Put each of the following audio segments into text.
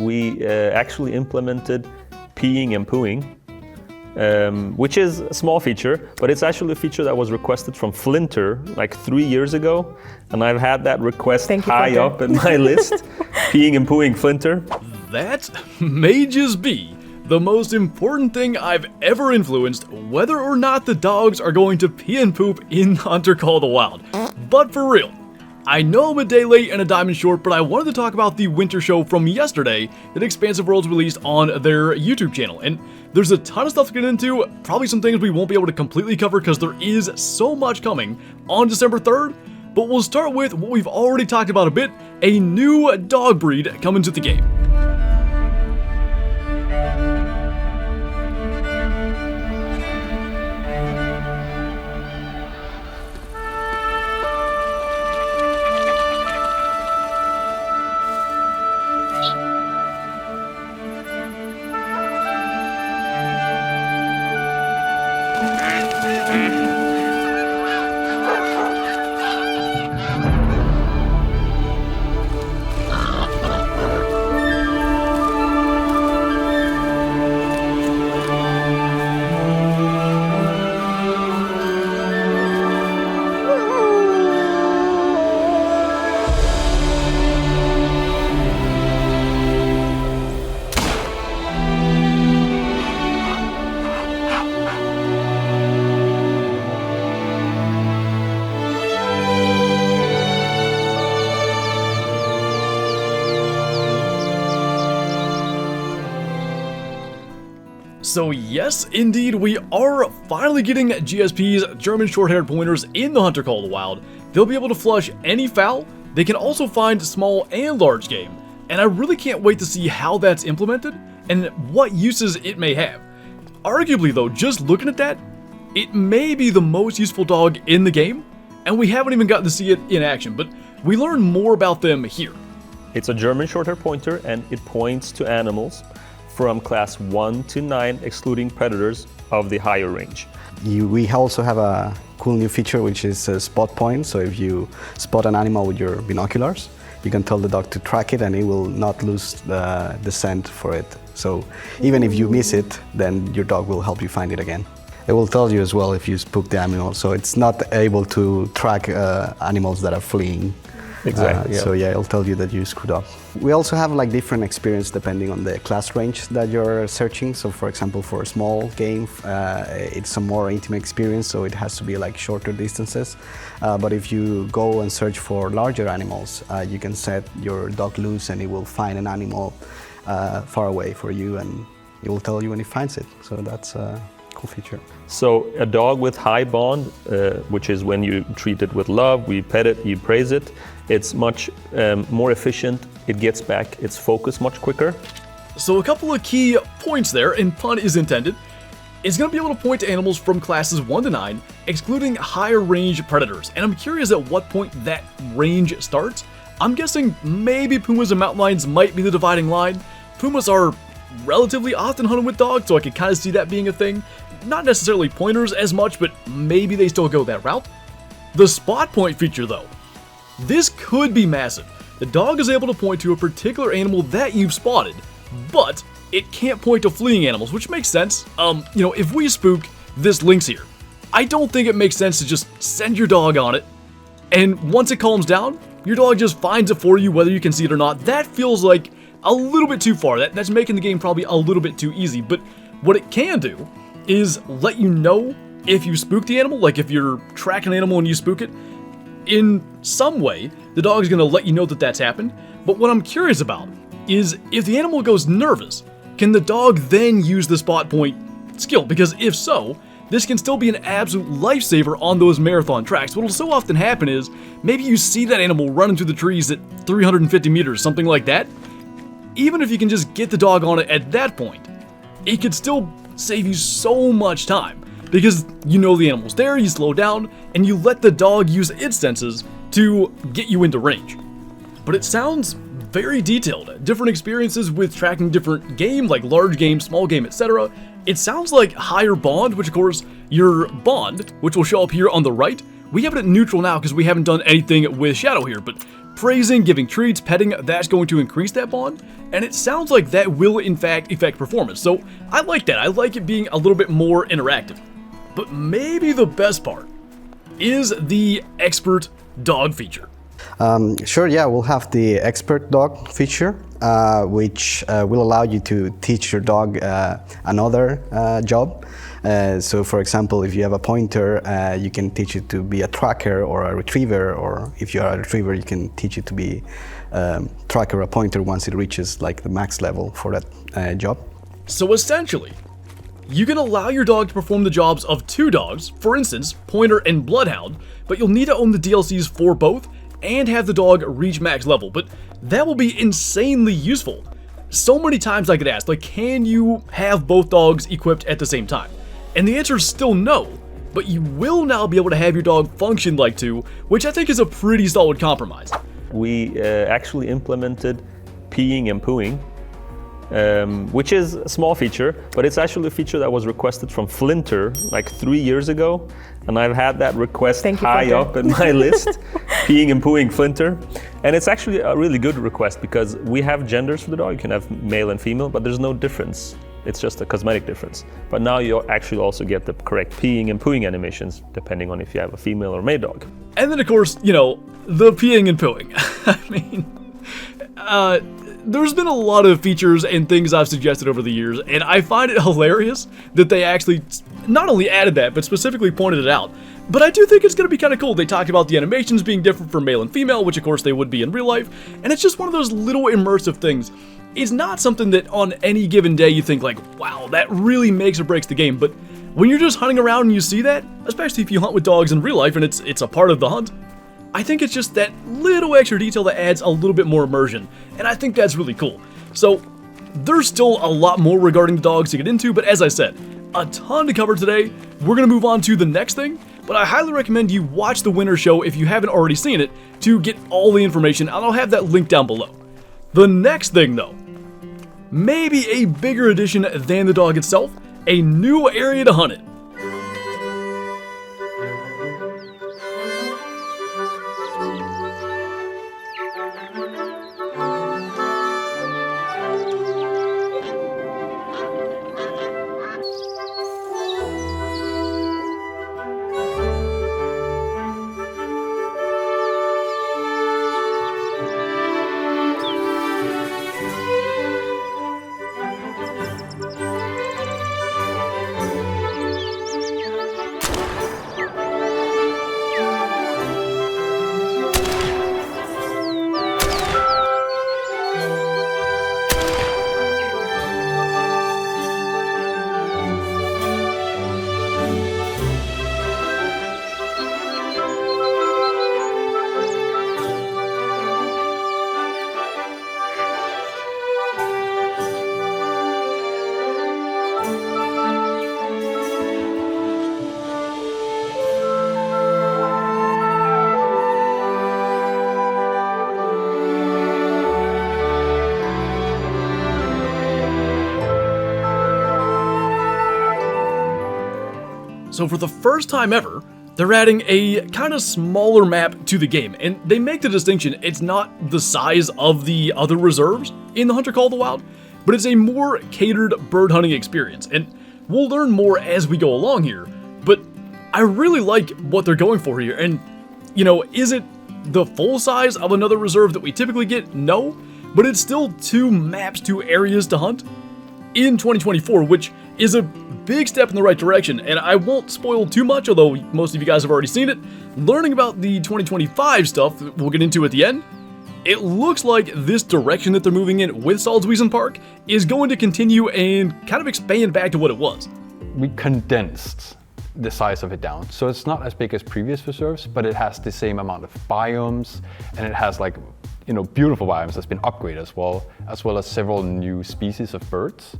we actually implemented peeing and pooing, which is a small feature, but it's actually a feature that was requested from Flinter like 3 years ago, and I've had that request high up in my list. Peeing and pooing Flinter. That may just be the most important thing I've ever influenced, whether or not the dogs are going to pee and poop in Hunter Call of the Wild. But for real, I know I'm a day late and a diamond short, but I wanted to talk about the winter show from yesterday that Expansive Worlds released on their YouTube channel. And there's a ton of stuff to get into, probably some things we won't be able to completely cover because there is so much coming on December 3rd. But we'll start with what we've already talked about a bit, a new dog breed coming to the game. So yes, indeed, we are finally getting GSP's German short-haired pointers in the Hunter Call of the Wild. They'll be able to flush any fowl. They can also find small and large game. And I really can't wait to see how that's implemented and what uses it may have. Arguably though, just looking at that, it may be the most useful dog in the game, and we haven't even gotten to see it in action, but we learn more about them here. It's a German short-haired pointer, and it points to animals from class 1 to 9, excluding predators of the higher range. We also have a cool new feature, which is a spot point. So if you spot an animal with your binoculars, you can tell the dog to track it and it will not lose the scent for it. So even if you miss it, then your dog will help you find it again. It will tell you as well if you spook the animal, so it's not able to track animals that are fleeing. Exactly. So yeah, it'll tell you that you screwed up. We also have like different experience depending on the class range that you're searching. So for example, for a small game, it's a more intimate experience, so it has to be like shorter distances. But if you go and search for larger animals, you can set your dog loose and it will find an animal far away for you, and it will tell you when it finds it. So that's a cool feature. So a dog with high bond, which is when you treat it with love, we pet it, you praise it, it's much more efficient, it gets back its focus much quicker. So a couple of key points there, and pun is intended. It's going to be able to point to animals from classes 1 to 9, excluding higher range predators. And I'm curious at what point that range starts. I'm guessing maybe pumas and mountain lions might be the dividing line. Pumas are relatively often hunted with dogs, so I could kind of see that being a thing. Not necessarily pointers as much, but maybe they still go that route. The spot point feature though, this could be massive. The dog is able to point to a particular animal that you've spotted, but it can't point to fleeing animals, which makes sense. If we spook this lynx here, I don't think it makes sense to just send your dog on it, and once it calms down, your dog just finds it for you whether you can see it or not. That feels like a little bit too far. That's making the game probably a little bit too easy, but what it can do is let you know if you spook the animal, like if you're tracking an animal and you spook it, in some way, the dog is going to let you know that that's happened. But what I'm curious about is if the animal goes nervous, can the dog then use the spot point skill? Because if so, this can still be an absolute lifesaver on those marathon tracks. What'll so often happen is maybe you see that animal running through the trees at 350 meters, something like that. Even if you can just get the dog on it at that point, it could still save you so much time, because you know the animal's there, you slow down, and you let the dog use its senses to get you into range. But it sounds very detailed. Different experiences with tracking different game, like large game, small game, etc. It sounds like higher bond, which of course, your bond, which will show up here on the right, we have it at neutral now because we haven't done anything with shadow here, but Praising, giving treats, petting, that's going to increase that bond, and it sounds like that will in fact affect performance. So I like that. I like it being a little bit more interactive. But maybe the best part is the expert dog feature. Sure, yeah, we'll have the expert dog feature, which will allow you to teach your dog another job. So for example, if you have a pointer, you can teach it to be a tracker or a retriever, or if you are a retriever, you can teach it to be tracker or a pointer once it reaches like the max level for that job. So essentially, you can allow your dog to perform the jobs of two dogs, for instance, Pointer and Bloodhound, but you'll need to own the DLCs for both and have the dog reach max level, but that will be insanely useful. So many times I get asked, like, can you have both dogs equipped at the same time? And the answer is still no, but you will now be able to have your dog function like two, which I think is a pretty solid compromise. We actually implemented peeing and pooing, which is a small feature, but it's actually a feature that was requested from Flinter like 3 years ago, and I've had that request high up in my list, peeing and pooing Flinter. And it's actually a really good request because we have genders for the dog. You can have male and female, but there's no difference. It's just a cosmetic difference. But now you actually also get the correct peeing and pooing animations depending on if you have a female or male dog. And then of course, you know, the peeing and pooing. I mean, there's been a lot of features and things I've suggested over the years, and I find it hilarious that they actually not only added that, but specifically pointed it out. But I do think it's going to be kind of cool. They talked about the animations being different for male and female, which of course they would be in real life, and it's just one of those little immersive things. It's not something that on any given day you think like, wow, that really makes or breaks the game, but when you're just hunting around and you see that, especially if you hunt with dogs in real life and it's a part of the hunt, I think it's just that little extra detail that adds a little bit more immersion, and I think that's really cool. So there's still a lot more regarding the dogs to get into, but as I said, a ton to cover today. We're going to move on to the next thing, but I highly recommend you watch the winter show if you haven't already seen it to get all the information, and I'll have that link down below. The next thing though, maybe a bigger addition than the dog itself, a new area to hunt it. So for the first time ever, they're adding a kind of smaller map to the game, and they make the distinction, it's not the size of the other reserves in the Hunter Call of the Wild, but it's a more catered bird hunting experience, and we'll learn more as we go along here, but I really like what they're going for here, and, you know, is it the full size of another reserve that we typically get? No, but it's still 2 maps, 2 areas to hunt in 2024, which is a big step in the right direction, and I won't spoil too much, although most of you guys have already seen it. Learning about the 2025 stuff that we'll get into at the end, it looks like this direction that they're moving in with Salzwiesen Park is going to continue and kind of expand back to what it was. We condensed the size of it down, so it's not as big as previous reserves, but it has the same amount of biomes, and it has, like, you know, beautiful biomes that's been upgraded as well as several new species of birds.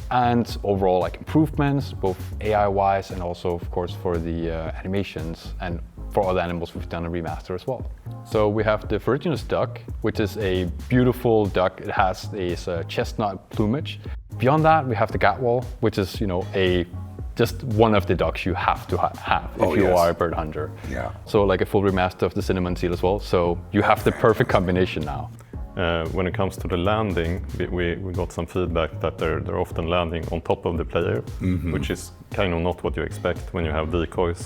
And overall, like, improvements, both AI-wise and also, of course, for the animations, and for other animals we've done a remaster as well. So we have the Ferruginous duck, which is a beautiful duck. It has this chestnut plumage. Beyond that, we have the Gatwall, which is, you know, just one of the ducks you have to have if you are a bird hunter. Yeah. So like a full remaster of the cinnamon seal as well. So you have the perfect combination now. When it comes to the landing, we got some feedback that they're often landing on top of the player, which is kind of not what you expect when you have decoys.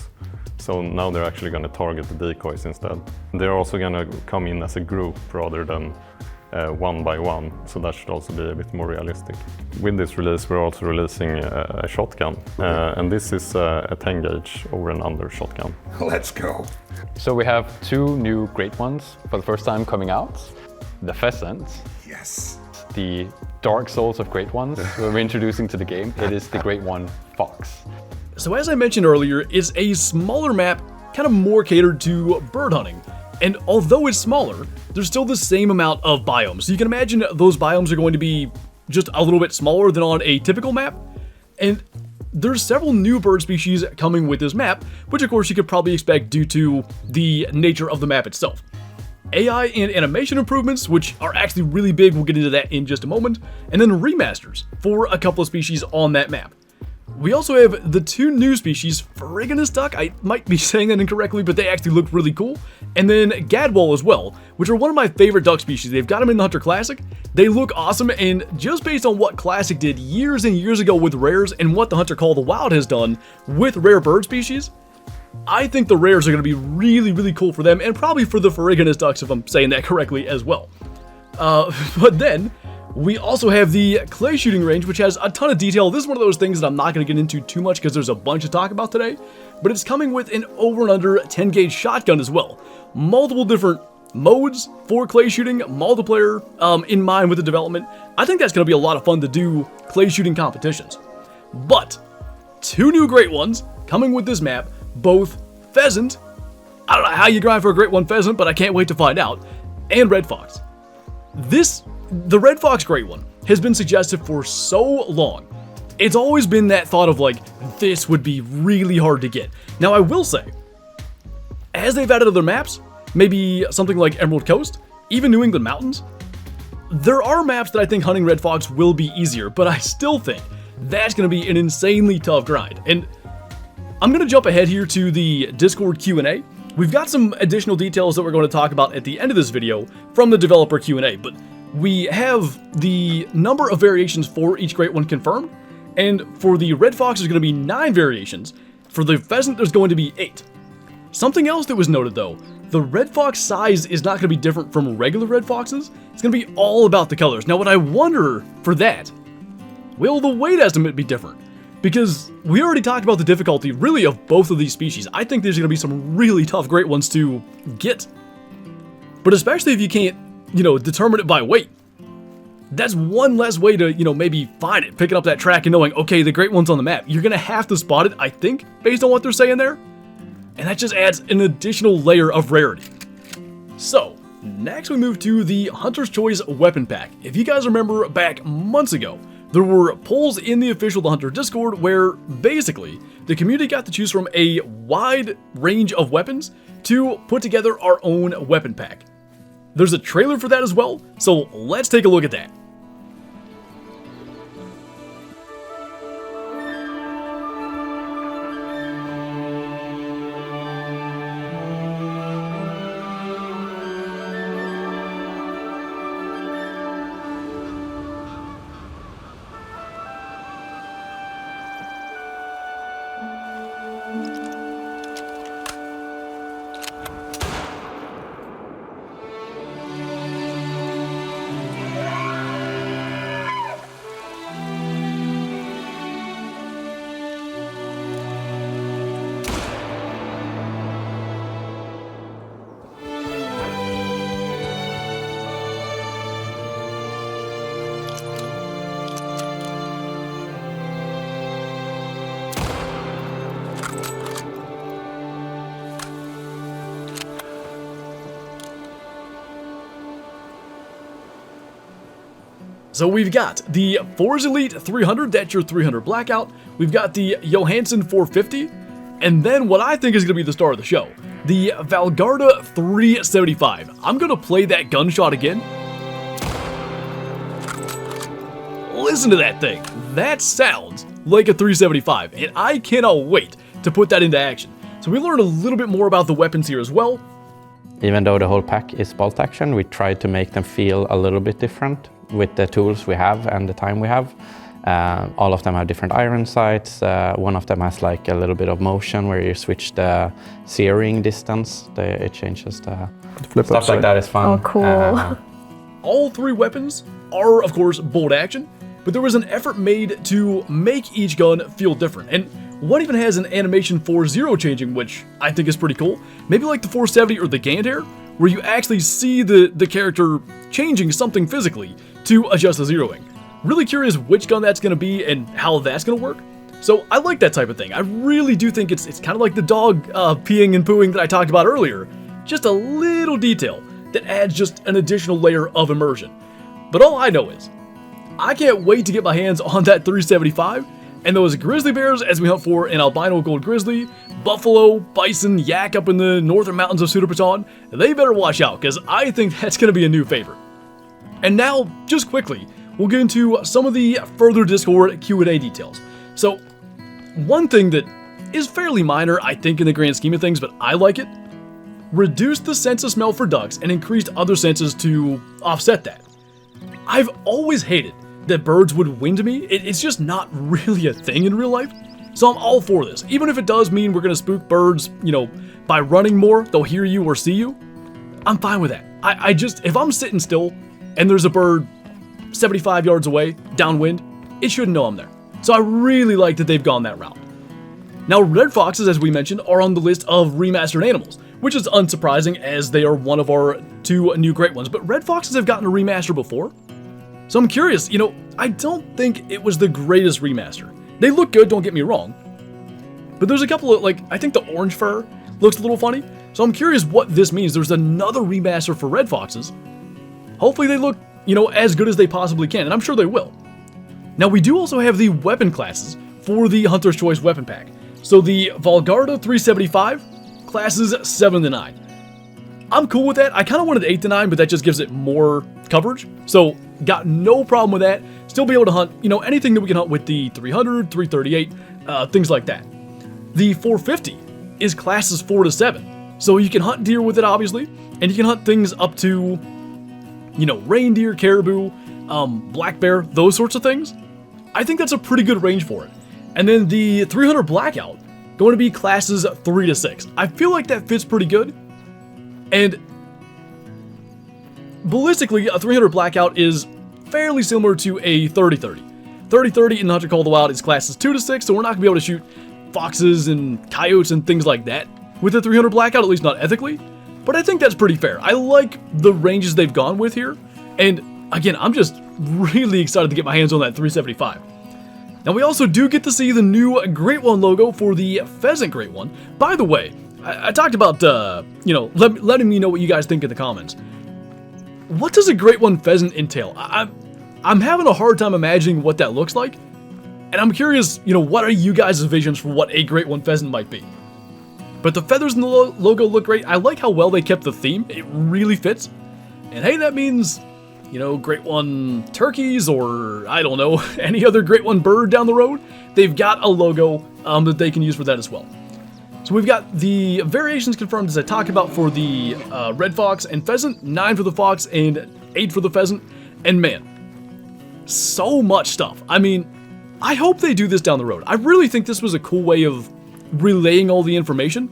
So now they're actually going to target the decoys instead. They're also going to come in as a group rather than one by one, so that should also be a bit more realistic. With this release, we're also releasing a shotgun, and this is a 10 gauge over and under shotgun. Let's go. So we have 2 new great ones for the first time coming out. The pheasant, Yes. the Dark Souls of great ones we're introducing to the game. It is the great one fox. So as I mentioned earlier, it's a smaller map, kind of more catered to bird hunting. And although it's smaller, there's still the same amount of biomes. So you can imagine those biomes are going to be just a little bit smaller than on a typical map. And there's several new bird species coming with this map, which of course you could probably expect due to the nature of the map itself. AI and animation improvements, which are actually really big, we'll get into that in just a moment, and then remasters for a couple of species on that map. We also have the 2 new species, Ferriganus duck, I might be saying that incorrectly, but they actually look really cool, and then Gadwall as well, which are one of my favorite duck species. They've got them in the Hunter Classic. They look awesome, and just based on what Classic did years and years ago with rares and what the Hunter Call the Wild has done with rare bird species, I think the rares are going to be really, really cool for them, and probably for the Ferriganus ducks, if I'm saying that correctly as well. But then, we also have the clay shooting range, which has a ton of detail. This is one of those things that I'm not going to get into too much because there's a bunch to talk about today, but it's coming with an over and under 10 gauge shotgun as well. Multiple different modes for clay shooting, multiplayer in mind with the development. I think that's going to be a lot of fun to do clay shooting competitions. But 2 new great ones coming with this map, both pheasant, I don't know how you grind for a great one pheasant, but I can't wait to find out, and red fox. The red fox great one has been suggested for so long. It's always been that thought of like, this would be really hard to get. Now I will say, as they've added other maps, maybe something like Emerald Coast, even New England Mountains, there are maps that I think hunting red fox will be easier, but I still think that's going to be an insanely tough grind. And I'm going to jump ahead here to the Discord Q&A. We've got some additional details that we're going to talk about at the end of this video from the developer Q&A, but we have the number of variations for each great one confirmed, and for the red fox there's going to be 9 variations. For the pheasant there's going to be 8. Something else that was noted though, the red fox size is not going to be different from regular red foxes. It's going to be all about the colors. Now what I wonder for that, will the weight estimate be different? Because we already talked about the difficulty, really, of both of these species. I think there's going to be some really tough great ones to get. But especially if you can't, determine it by weight. That's one less way to, maybe find it, picking up that track and knowing, okay, the great one's on the map. You're going to have to spot it, I think, based on what they're saying there. And that just adds an additional layer of rarity. So, next we move to the Hunter's Choice Weapon Pack. If you guys remember back months ago, there were polls in the official The Hunter Discord where, basically, the community got to choose from a wide range of weapons to put together our own weapon pack. There's a trailer for that as well, so let's take a look at that. So we've got the Force Elite 300, that's your 300 Blackout. We've got the Johansson 450, and then what I think is going to be the star of the show, the Valgarda 375. I'm going to play that gunshot again. listen to that thing. That sounds like a 375, and I cannot wait to put that into action. So we learned a little bit more about the weapons here as well. Even though the whole pack is bolt action, we tried to make them feel a little bit different with the tools we have and the time we have. All of them have different iron sights. One of them has like a little bit of motion where you switch the searing distance. It changes the flip stuff like that is fun. Oh, cool. All three weapons are, of course, bolt action, but there was an effort made to make each gun feel different. And one even has an animation for zero changing, which I think is pretty cool. Maybe like the 470 or the Gander, where you actually see the character changing something physically to adjust the zeroing. Really curious which gun that's going to be and how that's going to work. So I like that type of thing. I really do think it's kind of like the dog peeing and pooing that I talked about earlier. Just a little detail that adds just an additional layer of immersion. But all I know is, I can't wait to get my hands on that 375 and those grizzly bears as we hunt for an albino gold grizzly, buffalo, bison, yak up in the northern mountains of Sudapaton. They better watch out, because I think that's going to be a new favorite. And now, just quickly, we'll get into some of the further Discord Q&A details. So, one thing that is fairly minor, I think, in the grand scheme of things, but I like it, reduced the sense of smell for ducks and increased other senses to offset that. I've always hated that birds would win to me. It's just not really a thing in real life. So I'm all for this. Even if it does mean we're gonna spook birds, by running more, they'll hear you or see you. I'm fine with that. I just, if I'm sitting still and there's a bird 75 yards away, downwind, it shouldn't know I'm there. So I really like that they've gone that route. Now, red foxes, as we mentioned, are on the list of remastered animals, which is unsurprising as they are one of our two new great ones. But red foxes have gotten a remaster before. So I'm curious, I don't think it was the greatest remaster. They look good, don't get me wrong. But there's a couple of, I think the orange fur looks a little funny. So I'm curious what this means. There's another remaster for red foxes. Hopefully they look, as good as they possibly can, and I'm sure they will. Now we do also have the weapon classes for the Hunter's Choice weapon pack. So the Valgarda 375, classes 7 to 9. I'm cool with that. I kind of wanted 8 to 9, but that just gives it more coverage. So got no problem with that. Still be able to hunt, anything that we can hunt with the 300, 338, things like that. The 450 is classes 4 to 7. So you can hunt deer with it, obviously, and you can hunt things up to, reindeer, caribou, black bear, those sorts of things. I think that's a pretty good range for it. And then the 300 Blackout, going to be classes 3 to 6. I feel like that fits pretty good. And ballistically, a 300 Blackout is fairly similar to a 30-30. 30-30 in Hunter Call of the Wild is classes 2 to 6, so we're not going to be able to shoot foxes and coyotes and things like that with the 300 Blackout, at least not ethically. But I think that's pretty fair. I like the ranges they've gone with here. And again, I'm just really excited to get my hands on that 375. Now we also do get to see the new Great One logo for the Pheasant Great One. By the way, I talked about, letting me know what you guys think in the comments. What does a Great One pheasant entail? I'm having a hard time imagining what that looks like. And I'm curious, what are you guys' visions for what a Great One pheasant might be? But the feathers in the logo look great. I like how well they kept the theme. It really fits. And hey, that means, Great One turkeys or, I don't know, any other Great One bird down the road. They've got a logo that they can use for that as well. So we've got the variations confirmed as I talked about for the red fox and pheasant, 9 for the fox and 8 for the pheasant. And man, so much stuff. I mean, I hope they do this down the road. I really think this was a cool way of relaying all the information.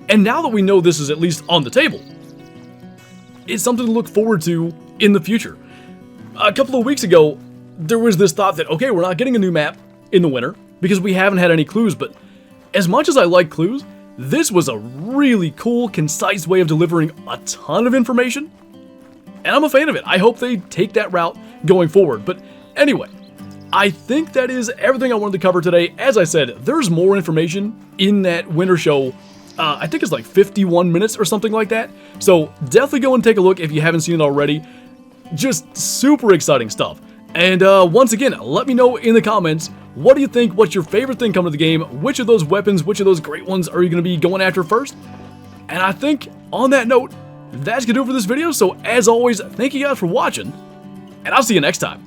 And now that we know this is at least on the table, it's something to look forward to in the future. A couple of weeks ago, there was this thought that, okay, we're not getting a new map in the winter because we haven't had any clues, but as much as I like clues, this was a really cool, concise way of delivering a ton of information, and I'm a fan of it. I hope they take that route going forward. But anyway, I think that is everything I wanted to cover today. As I said, there's more information in that winter show. I think it's like 51 minutes or something like that. So definitely go and take a look if you haven't seen it already. Just super exciting stuff. And once again, let me know in the comments, what do you think? What's your favorite thing coming to the game? Which of those weapons, which of those great ones are you going to be going after first? And I think on that note, that's going to do it for this video. So as always, thank you guys for watching, and I'll see you next time.